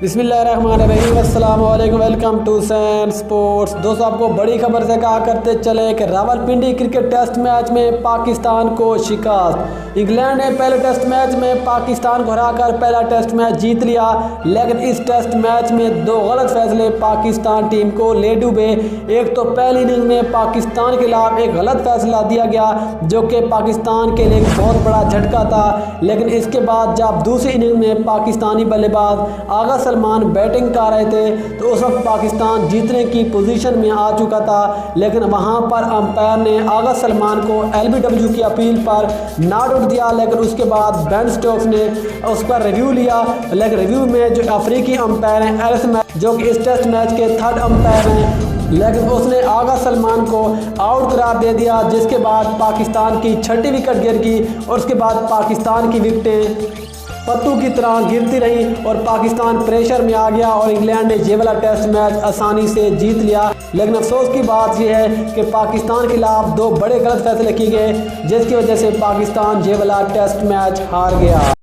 बिस्मिल्लाहिर्रहमानिर्रहीम, अस्सलाम वालेकुम, वेलकम टू सैन स्पोर्ट्स। दोस्तों, आपको बड़ी खबर से कहा करते चले कि रावलपिंडी क्रिकेट टेस्ट मैच में पाकिस्तान को शिकस्त। इंग्लैंड ने पहले टेस्ट मैच में पाकिस्तान को हराकर पहला टेस्ट मैच जीत लिया, लेकिन इस टेस्ट मैच में दो गलत फैसले पाकिस्तान टीम को ले डूबे। एक तो पहली इनिंग में पाकिस्तान के खिलाफ एक गलत फैसला दिया गया जो कि पाकिस्तान के लिए एक बहुत बड़ा झटका था, लेकिन इसके बाद जब दूसरी इनिंग में पाकिस्तानी बल्लेबाज आगा सलमान बैटिंग कर रहे थे तो उस वक्त पाकिस्तान जीतने की पोजीशन में आ चुका था, लेकिन वहां पर अंपायर ने आगा सलमान को LBW की अपील पर नॉट आउट दिया। लेकिन उसके बाद बेन स्टोक्स ने उस पर रिव्यू लिया, लेकिन रिव्यू में जो अफ्रीकी अंपायर हैं एलिस मैच, जो कि इस टेस्ट मैच के थर्ड अंपायर हैं, लेकिन उसने आगा सलमान को आउट करार दे दिया, जिसके बाद पाकिस्तान की छठी विकेट गिर गई और उसके बाद पाकिस्तान की विकेटें पत्तू की तरह गिरती रही और पाकिस्तान प्रेशर में आ गया और इंग्लैंड ने ये वाला टेस्ट मैच आसानी से जीत लिया। लेकिन अफसोस की बात यह है कि पाकिस्तान के खिलाफ दो बड़े गलत फैसले किए गए, जिसकी वजह से पाकिस्तान ये वाला टेस्ट मैच हार गया।